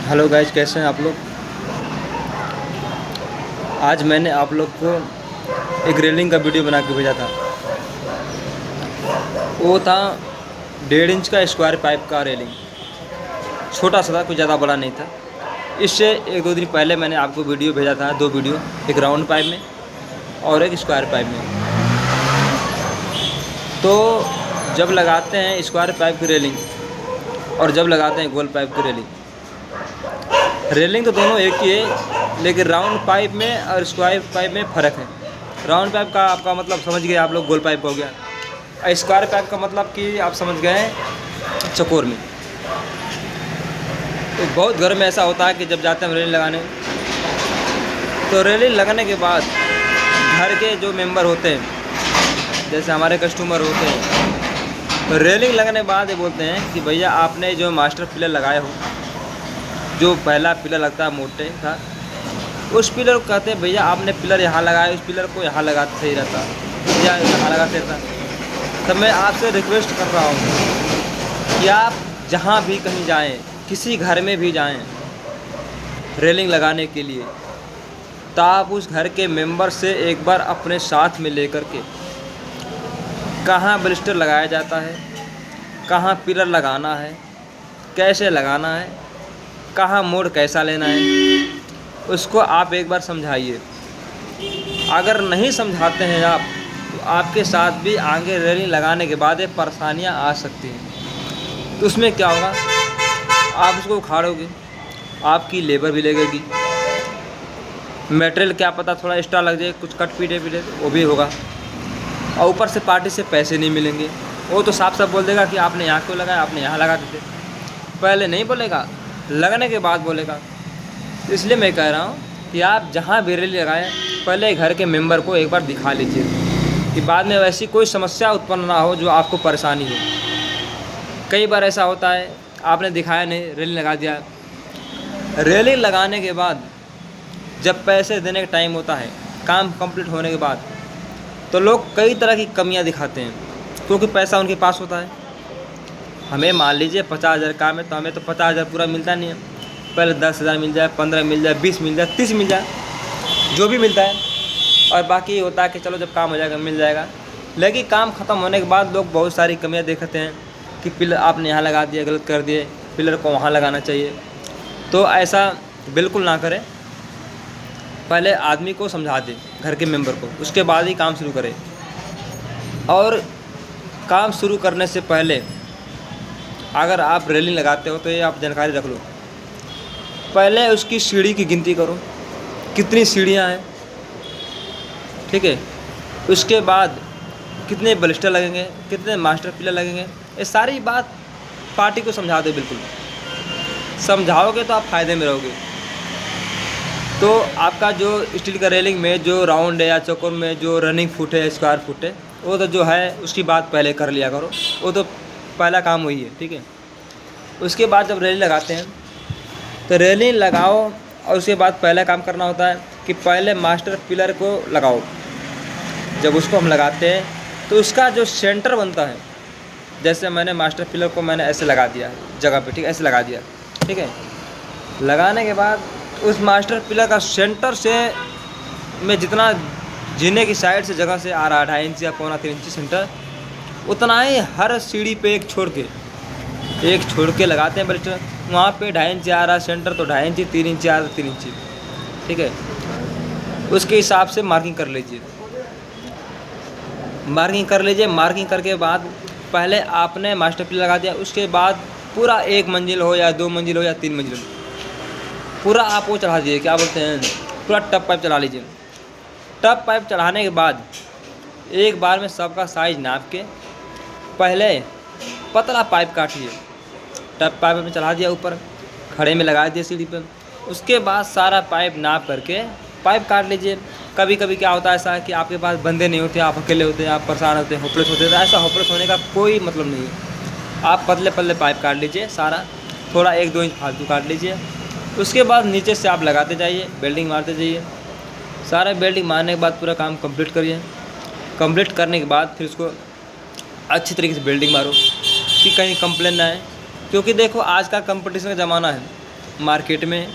Hello guys, कैसे हैं आप लोग। आज मैंने आप लोग को एक रेलिंग का वीडियो बना के भेजा था। वो था 1.5 इंच का स्क्वायर पाइप का रेलिंग। छोटा सा था, कुछ ज़्यादा बड़ा नहीं था। इससे 1-2 दिन पहले मैंने आपको वीडियो भेजा था, 2 वीडियो, एक राउंड पाइप में और एक स्क्वायर पाइप में। तो जब लगाते हैं स्क्वायर पाइप की रेलिंग और जब लगाते हैं गोल पाइप की रेलिंग तो दोनों एक ही है, लेकिन राउंड पाइप में और स्क्वायर पाइप में फ़र्क है। राउंड पाइप का आपका मतलब समझ गए आप लोग, गोल पाइप हो गया। और स्क्वायर पाइप का मतलब कि आप समझ गए चकोर में। तो बहुत घर में ऐसा होता है कि जब जाते हैं रेलिंग लगाने, तो रेलिंग लगाने के बाद घर के जो मेंबर होते हैं, जैसे हमारे कस्टमर होते हैं, तो रेलिंग लगने के बाद ये बोलते हैं कि भैया आपने जो मास्टर पिलर लगाए हो, जो पहला पिलर लगता है मोटे था, उस पिलर को कहते हैं भैया आपने पिलर यहाँ लगाया, उस पिलर को यहाँ लगाते सही रहता या यहाँ लगाते रहता। तब मैं आपसे रिक्वेस्ट कर रहा हूँ कि आप जहाँ भी कहीं जाएं, किसी घर में भी जाएं रेलिंग लगाने के लिए, तो आप उस घर के मेंबर से एक बार अपने साथ में लेकर के कहाँ ब्लिस्टर लगाया जाता है, कहाँ पिलर लगाना है, कैसे लगाना है, कहाँ मोड़ कैसा लेना है, उसको आप एक बार समझाइए। अगर नहीं समझाते हैं आप, तो आपके साथ भी आगे रेलिंग लगाने के बाद ये परेशानियाँ आ सकती हैं। तो उसमें क्या होगा, आप उसको उखाड़ोगे, आपकी लेबर भी लगेगी, मटेरियल क्या पता थोड़ा एक्स्ट्रा लग जाए, कुछ कट पीटे वो भी होगा, और ऊपर से पार्टी से पैसे नहीं मिलेंगे। वो तो साफ साफ बोल देगा कि आपने यहाँ क्यों लगाया, आपने यहाँ लगा देते। पहले नहीं बोलेगा, लगने के बाद बोलेगा। इसलिए मैं कह रहा हूँ कि आप जहाँ भी रेलिंग लगाएं, पहले घर के मेंबर को एक बार दिखा लीजिए, कि बाद में वैसी कोई समस्या उत्पन्न ना हो जो आपको परेशानी हो। कई बार ऐसा होता है, आपने दिखाया नहीं, रेलिंग लगा दिया। रेलिंग लगाने के बाद जब पैसे देने का टाइम होता है, काम कंप्लीट होने के बाद, तो लोग कई तरह की कमियां दिखाते हैं, क्योंकि पैसा उनके पास होता है। हमें मान लीजिए 50,000 काम है, तो हमें तो 50,000 पूरा मिलता नहीं है। पहले 10,000 मिल जाए, 15 मिल जाए, 20 मिल जाए, 30 मिल जाए, जो भी मिलता है, और बाकी होता है कि चलो जब काम हो जाएगा मिल जाएगा। लेकिन काम ख़त्म होने के बाद लोग बहुत सारी कमियां देखते हैं कि पिलर आपने यहाँ लगा दिया, गलत कर दिए, पिलर को वहाँ लगाना चाहिए। तो ऐसा बिल्कुल ना करें। पहले आदमी को समझा दें, घर के मेंबर को, उसके बाद ही काम शुरू करें। और काम शुरू करने से पहले अगर आप रेलिंग लगाते हो तो ये आप जानकारी रख लो। पहले उसकी सीढ़ी की गिनती करो, कितनी सीढ़ियाँ हैं, ठीक है। उसके बाद कितने ब्लिस्टर लगेंगे, कितने मास्टर पिलर लगेंगे, ये सारी बात पार्टी को समझा दो। बिल्कुल समझाओगे तो आप फ़ायदे में रहोगे। तो आपका जो स्टील का रेलिंग में जो राउंड है या चौकोर में जो रनिंग फुट है, स्क्वायर फुट है, वो तो जो है उसकी बात पहले कर लिया करो। वो तो पहला काम वही है, ठीक है। उसके बाद जब रेलिंग लगाते हैं तो रेलिंग लगाओ, और उसके बाद पहला काम करना होता है कि पहले मास्टर पिलर को लगाओ। जब उसको हम लगाते हैं तो उसका जो सेंटर बनता है, जैसे मैंने मास्टर पिलर को मैंने ऐसे लगा दिया जगह पे, ठीक है, ऐसे लगा दिया, ठीक है। लगाने के बाद उस मास्टर पिलर का सेंटर से में जितना जीने की साइड से जगह से आ रहा है, 2.5 इंच या 3.25 इंच सेंटर, उतना ही हर सीढ़ी पे एक छोड़ के लगाते हैं ब्लिस्टर। वहाँ पे 2.5 इंच आ रहा है सेंटर, तो 2.5 इंच, 3 इंच आ रहा है 3 इंच, ठीक है। उसके हिसाब से मार्किंग कर लीजिए। मार्किंग करके बाद पहले आपने मास्टर पिलर लगा दिया, उसके बाद पूरा 1 मंजिल हो या 2 मंजिल हो या 3 मंजिल हो, पूरा आप वो चढ़ा दीजिए, क्या बोलते हैं, पूरा टप पाइप चढ़ा लीजिए। टप पाइप चढ़ाने के बाद एक बार में सबका साइज़ नाप के पहले पतला पाइप काटिए। टप पाइप में चढ़ा दिया, ऊपर खड़े में लगा दिए सीढ़ी पर। उसके बाद सारा पाइप नाप करके पाइप काट लीजिए। कभी कभी क्या होता है ऐसा कि आपके पास बंदे नहीं होते, आप अकेले होते हैं, आप परेशान होते हैं, होपलेस होते हैं। तो ऐसा होपलेस होने का कोई मतलब नहीं है। आप पतले पतले पाइप काट लीजिए सारा, थोड़ा 1-2 इंच फालतू काट लीजिए। उसके बाद नीचे से आप लगाते जाइए, बेल्डिंग मारते जाइए। सारा बेल्डिंग मारने के बाद पूरा काम कंप्लीट करिए। कंप्लीट करने के बाद फिर उसको अच्छी तरीके से बेल्डिंग मारो कि कहीं कंप्लेन ना आए, क्योंकि देखो आज का कंपटीशन का ज़माना है। मार्केट में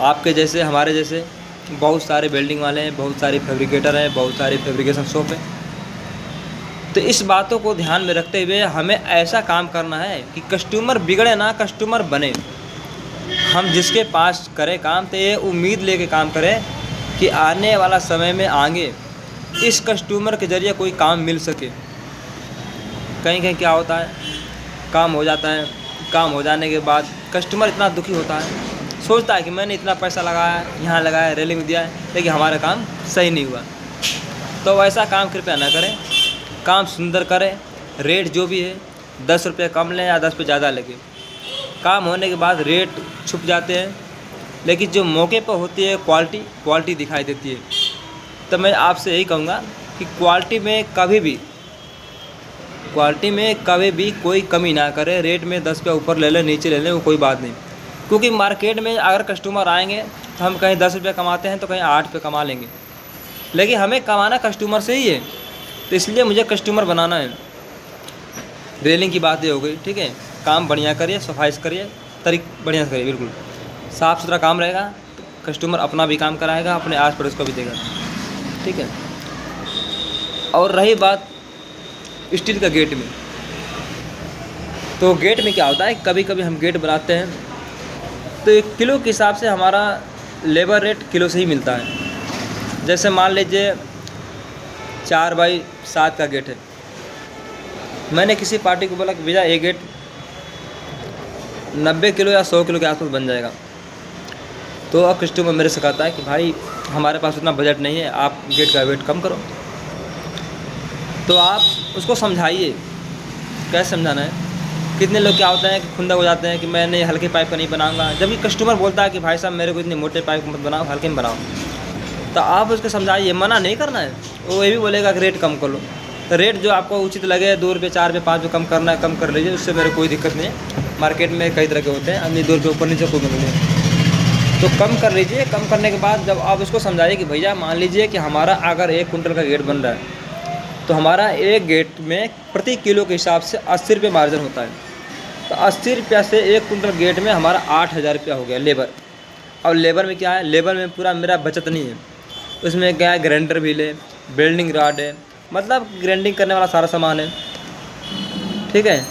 आपके जैसे हमारे जैसे बहुत सारे वेल्डिंग वाले हैं, बहुत सारे फैब्रिकेटर हैं, बहुत सारे फैब्रिकेशन शॉप हैं। तो इस बातों को ध्यान में रखते हुए हमें ऐसा काम करना है कि कस्टमर बिगड़े ना, कस्टमर बने। हम जिसके पास करें काम तो ये उम्मीद लेके काम करें कि आने वाला समय में आगे इस कस्टमर के ज़रिए कोई काम मिल सके। कहीं कहीं क्या होता है, काम हो जाता है, काम हो जाने के बाद कस्टमर इतना दुखी होता है, सोचता है कि मैंने इतना पैसा लगाया, यहाँ लगाया, रेलिंग दिया है, लेकिन हमारा काम सही नहीं हुआ। तो वैसा काम कृपया ना करें, काम सुंदर करें। रेट जो भी है 10 रुपये कम लें या 10 पे ज़्यादा लगे, काम होने के बाद रेट छुप जाते हैं, लेकिन जो मौके पर होती है क्वालिटी दिखाई देती है। तो मैं आपसे यही कहूँगा कि क्वालिटी में कभी भी कोई कमी ना करें। रेट में 10 पे ऊपर ले लें, नीचे ले लें, वो कोई बात नहीं, क्योंकि मार्केट में अगर कस्टमर आएंगे तो हम कहीं 10 रुपये कमाते हैं तो कहीं 8 पे कमा लेंगे, लेकिन हमें कमाना कस्टमर से ही है। तो इसलिए मुझे कस्टमर बनाना है। रेलिंग की बात ये हो गई, ठीक है। काम बढ़िया करिए, सफाई से करिए, बढ़िया से करिए, बिल्कुल साफ़ सुथरा काम रहेगा तो कस्टमर अपना भी काम कराएगा, अपने आस पड़ोस को भी देगा, ठीक है। और रही बात स्टील का गेट में, तो गेट में क्या होता है, कभी कभी हम गेट बनाते हैं तो 1 किलो के हिसाब से हमारा लेबर रेट किलो से ही मिलता है। जैसे मान लीजिए 4x7 का गेट है, मैंने किसी पार्टी को बोला कि भैया ये गेट 90 किलो या 100 किलो के आसपास बन जाएगा। तो अब कस्टमर मेरे से कहता है कि भाई हमारे पास उतना बजट नहीं है, आप गेट का वेट कम करो। तो आप उसको समझाइए, कैसे समझाना है। कितने लोग क्या होते हैं कि खुंदक हो जाते हैं कि मैंने हल्के पाइप का नहीं बनाऊंगा, जबकि कस्टमर बोलता है कि भाई साहब मेरे को इतने मोटे पाइप मत बनाओ, हल्के में बनाओ। तो आप उसको समझाइए, मना नहीं करना है। वो ये भी बोलेगा कि रेट कम कर लो, तो रेट जो आपको उचित लगे 2 रुपये 4 रुपये 5 रुपये कम करना है कम कर लीजिए, उससे मेरे कोई दिक्कत नहीं है। मार्केट में कई तरह के होते हैं, अन्य 2 रुपये ऊपर नीचे कोई मतलब नहीं, तो कम कर लीजिए। कम करने के बाद जब आप उसको समझाइए कि भैया मान लीजिए कि हमारा अगर 1 कुंटल का गेट बन रहा है तो हमारा एक गेट में प्रति किलो के हिसाब से 80 रुपये मार्जिन होता है। तो 80 रुपया से 1 कुंटल गेट में हमारा 8,000 रुपया हो गया लेबर। और लेबर में क्या है, लेबर में पूरा मेरा बचत नहीं है, उसमें क्या है, ग्राइंडर भी ले, वेल्डिंग रॉड है, मतलब ग्राइंडिंग करने वाला सारा सामान है, ठीक है।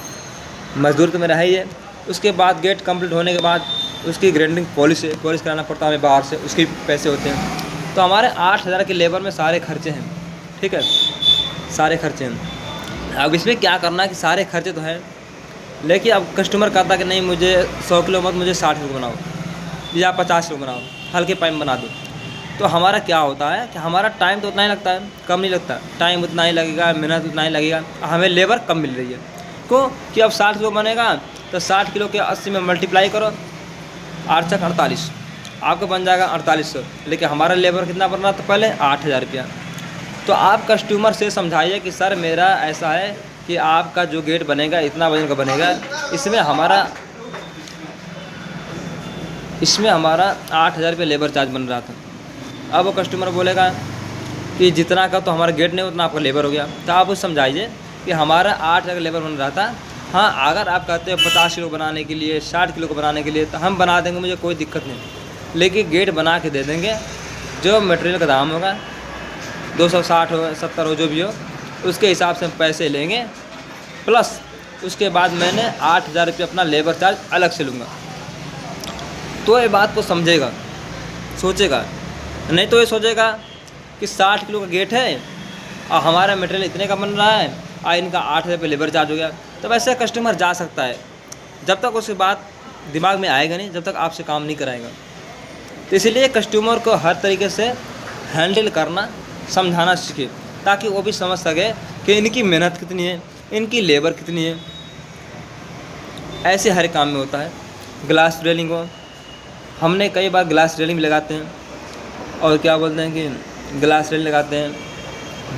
मजदूर तो मेरा है ही है। उसके बाद गेट कंप्लीट होने के बाद उसकी ग्राइंडिंग पॉलिश कराना पड़ता है हमें बाहर से, उसके पैसे होते हैं। तो हमारे 8,000 के लेबर में सारे खर्चे हैं, ठीक है, सारे खर्चे हैं। अब इसमें क्या करना है कि सारे खर्चे तो हैं, लेकिन अब कस्टमर कहता कि नहीं मुझे 100 किलो मत, मुझे 60 किलो बनाओ या 50 किलो बनाओ, हल्के पाइप बना दो। तो हमारा क्या होता है कि हमारा टाइम तो उतना ही लगता है, कम नहीं लगता, टाइम उतना ही लगेगा, मेहनत उतना ही लगेगा, हमें लेबर कम मिल रही है। क्यों कि अब 60 किलो बनेगा तो 60 किलो के 80 में मल्टीप्लाई करो, 8 चक 48, आपको बन जाएगा 4800। लेकिन हमारा लेबर कितना बन रहा था पहले, 8,000 रुपया। तो आप कस्टमर से समझाइए कि सर मेरा ऐसा है कि आपका जो गेट बनेगा इतना वजन का बनेगा, इसमें हमारा 8,000 रुपये लेबर चार्ज बन रहा था। अब वो कस्टमर बोलेगा कि जितना का तो हमारा गेट नहीं उतना आपका लेबर हो गया। तो आप उस समझाइए कि हमारा 8,000 का लेबर बन रहा था। हाँ, अगर आप कहते हो 50 किलो बनाने के लिए, 60 किलो को बनाने के लिए, तो हम बना देंगे, मुझे कोई दिक्कत नहीं, लेकिन गेट बना के दे देंगे। जो मटेरियल का दाम होगा 260 हो, 70 हो, जो भी हो, उसके हिसाब से हम पैसे लेंगे, प्लस उसके बाद मैंने 8,000 रुपये अपना लेबर चार्ज अलग से लूँगा। तो ये बात को समझेगा, सोचेगा, नहीं तो ये सोचेगा कि 60 किलो का गेट है और हमारा मटेरियल इतने का बन रहा है और इनका 8,000 रुपये लेबर चार्ज हो गया। तो वैसे कस्टमर जा सकता है, जब तक उसकी बात दिमाग में आएगा नहीं, जब तक आपसे काम नहीं कराएगा। तो इसीलिए कस्टमर को हर तरीके से हैंडल करना, समझाना सीखे, ताकि वो भी समझ सके कि इनकी मेहनत कितनी है, इनकी लेबर कितनी है। ऐसे हर काम में होता है। ग्लास रेलिंग को हमने कई बार ग्लास रेलिंग लगाते हैं, और क्या बोलते हैं कि ग्लास रेलिंग लगाते हैं,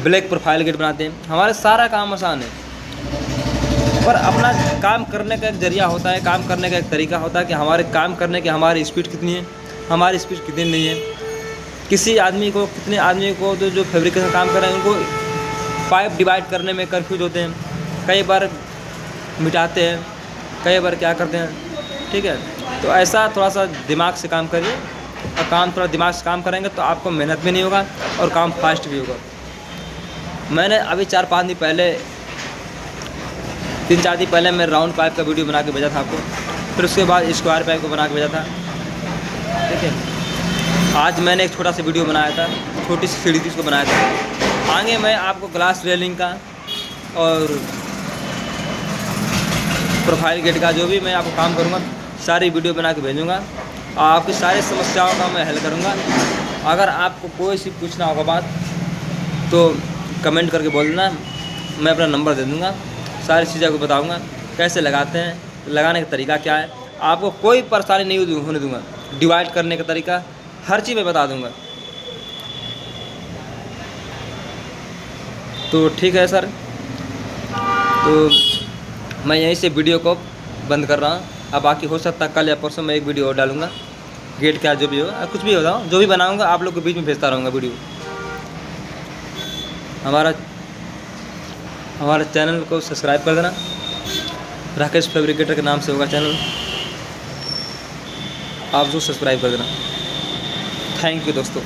ब्लैक प्रोफाइल गेट बनाते हैं। हमारा सारा काम आसान है, पर अपना काम करने का एक जरिया होता है, काम करने का एक तरीका होता है कि हमारे काम करने की हमारी स्पीड कितनी है, हमारी स्पीड कितनी नहीं है। कितने आदमी को तो जो फैब्रिकेशन काम कर रहे हैं उनको पाइप डिवाइड करने में कंफ्यूज होते हैं, कई बार मिटाते हैं, कई बार क्या करते हैं, ठीक है। तो ऐसा थोड़ा सा दिमाग से काम करिए, और काम थोड़ा दिमाग से काम करेंगे तो आपको मेहनत भी नहीं होगा और काम फास्ट भी होगा। मैंने अभी 4-5 दिन पहले, 3-4 दिन पहले मैं राउंड पाइप का वीडियो बना के भेजा था आपको, फिर उसके बाद स्क्वायर पाइप को बना के भेजा था, ठीक है। आज मैंने एक छोटा सा वीडियो बनाया था, छोटी सी सीढ़ी थी उसको बनाया था। आगे मैं आपको ग्लास रेलिंग का और प्रोफाइल गेट का जो भी मैं आपको काम करूँगा सारी वीडियो बना के भेजूँगा, और आपकी सारी समस्याओं का मैं हल करूँगा। अगर आपको कोई सी पूछना होगा बात तो कमेंट करके बोल देना, मैं अपना नंबर दे दूँगा, सारी चीज़ें आपको बताऊँगा कैसे लगाते हैं, लगाने का तरीका क्या है, आपको कोई परेशानी नहीं होने दूँगा। डिवाइड करने का तरीका हर चीज़ मैं बता दूँगा। तो ठीक है सर, तो मैं यहीं से वीडियो को बंद कर रहा हूँ। अब बाकी हो सकता है कल या परसों मैं एक वीडियो और डालूँगा, गेट क्या जो भी होगा, कुछ भी होगा, जो भी बनाऊँगा आप लोग के बीच में भेजता रहूँगा वीडियो। हमारा चैनल को सब्सक्राइब कर देना, राकेश फैब्रिकेटर के नाम से होगा चैनल, आप जो सब्सक्राइब कर देना। थैंक यू दोस्तों।